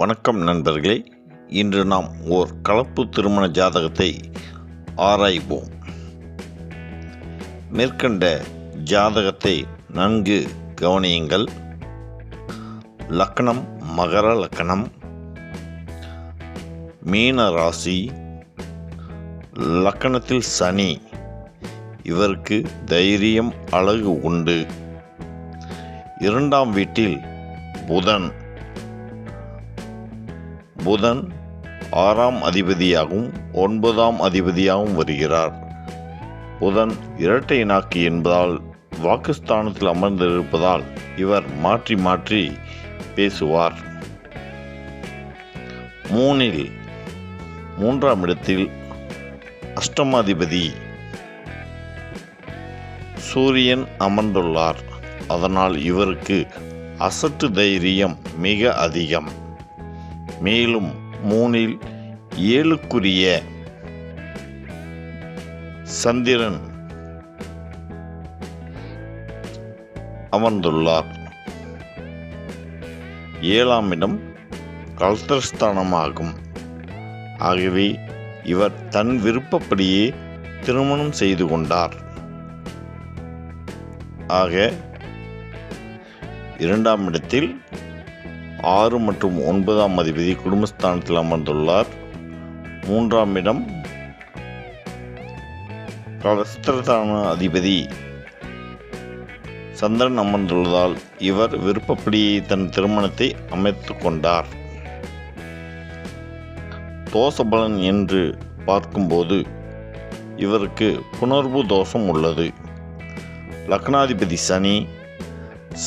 வணக்கம் நண்பர்களே. இன்று நாம் ஓர் கலப்பு திருமண ஜாதகத்தை ஆராய்வோம். மேற்கண்ட ஜாதகத்தை நன்கு கவனியுங்கள். லக்னம் மகர லக்னம், மீன ராசி, லக்னத்தில் சனி. இவருக்கு தைரியம் அழகு உண்டு. இரண்டாம் வீட்டில் புதன் 6ஆம் அதிபதியாகவும் 9ஆம் அதிபதியாகவும் வருகிறார். புதன் இரட்டை நாக்கு என்பதால் வாக்குஸ்தானத்தில் அமர்ந்திருப்பதால் இவர் மாற்றி மாற்றி பேசுவார். 3ஆம் இடத்தில் அஷ்டமாதிபதி சூரியன் அமர்ந்துள்ளார். அதனால் இவருக்கு அசட்டு தைரியம் மிக அதிகம். மேலும் 3இல் 7க்குரிய சந்திரன் அமர்ந்துள்ளார். 7ஆம் இடம் கலத்திரஸ்தானமாகும். ஆகவே இவர் தன் விருப்பப்படியே திருமணம் செய்து கொண்டார். ஆக 2ஆம் இடத்தில் 6 மற்றும் 9ஆம் அதிபதி குடும்பஸ்தானத்தில் அமர்ந்துள்ளார். 3ஆம் இடம் கலஸ்திரஸ்தான அதிபதி சந்திரன் அமர்ந்துள்ளதால் இவர் விருப்பப்படியே தன் திருமணத்தை அமைத்து கொண்டார். தோஷபலன் என்று பார்க்கும்போது இவருக்கு புணர்வு தோஷம் உள்ளது. லக்னாதிபதி சனி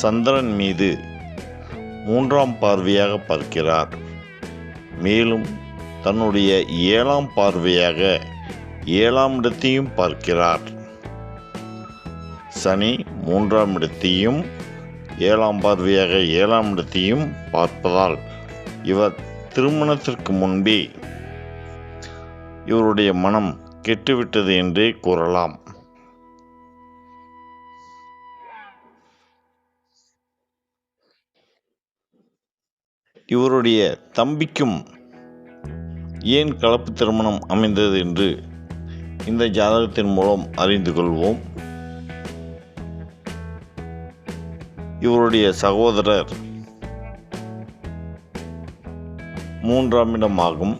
சந்திரன் மீது 3ஆம் பார்வையாக பார்க்கிறார். மேலும் தன்னுடைய 7ஆம் பார்வையாக 7ஆம் இடத்தையும் பார்க்கிறார். சனி 3ஆம் இடத்தையும் 7ஆம் பார்வையாக 7ஆம் இடத்தையும் பார்ப்பதால் இவர் திருமணத்திற்கு முன்பே இவருடைய மனம் கெட்டுவிட்டது என்றே கூறலாம். இவருடைய தம்பிக்கும் ஏன் கலப்பு திருமணம் அமைந்தது என்று இந்த ஜாதகத்தின் மூலம் அறிந்து கொள்வோம். இவருடைய சகோதரர் 3ஆம் இடம் ஆகும்.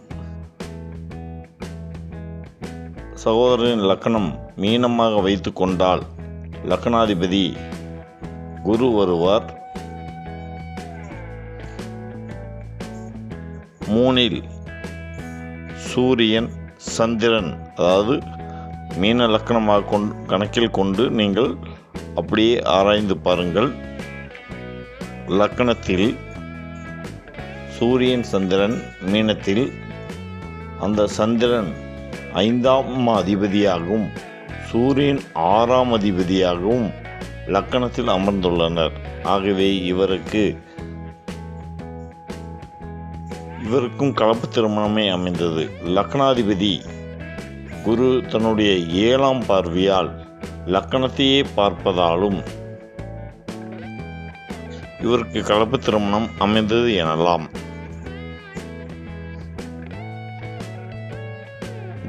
சகோதரரின் லக்னம் மீனமாக வைத்து கொண்டால் லக்னாதிபதி குரு வருவார். 3இல் சூரியன் சந்திரன், அதாவது மீன லக்னமாக கணக்கில் கொண்டு நீங்கள் அப்படியே ஆராய்ந்து பாருங்கள். லக்னத்தில் சூரியன் சந்திரன், மீனத்தில் அந்த சந்திரன் 5ஆம் அதிபதியாகவும் சூரியன் 6ஆம் அதிபதியாகவும் லக்னத்தில் அமர்ந்துள்ளனர். ஆகவே இவருக்கும் கலப்பு திருமணமே அமைந்தது. லக்னாதிபதி குரு தன்னுடைய 7ஆம் பார்வையால் லக்னத்தையே பார்ப்பதாலும் இவருக்கு கலப்பு திருமணம் அமைந்தது எனலாம்.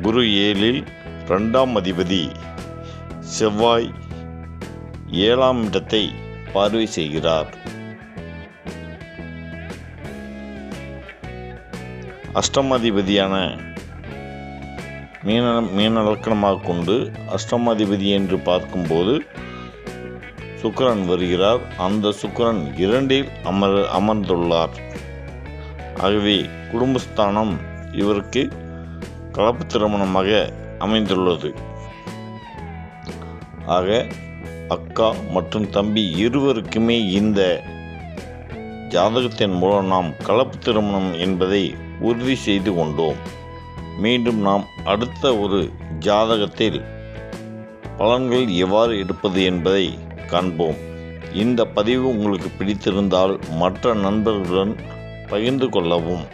குரு 7இல் 2ஆம் அதிபதி செவ்வாய் 7ஆம் இடத்தை பார்வை செய்கிறார். அஷ்டமாதிபதியான மீன லக்னமாக கொண்டு அஷ்டமாதிபதி என்று பார்க்கும்போது சுக்கிரன் வருகிறார். அந்த சுக்கிரன் 2இல் அமர்ந்துள்ளார். ஆகவே குடும்பஸ்தானம் இவருக்கு கலப்பு திருமணமாக அமைந்துள்ளது. ஆக அக்கா மற்றும் தம்பி இருவருக்குமே இந்த ஜாதகத்தின் மூலம் நாம் கலப்பு திருமணம் என்பதை உறுதி செய்து கொண்டோம். மீண்டும் நாம் அடுத்த ஒரு ஜாதகத்தில் பலன்கள் எவ்வாறு எடுப்பது என்பதை காண்போம். இந்த பதிவு உங்களுக்கு பிடித்திருந்தால் மற்ற நண்பர்களுடன் பகிர்ந்து கொள்ளவும்.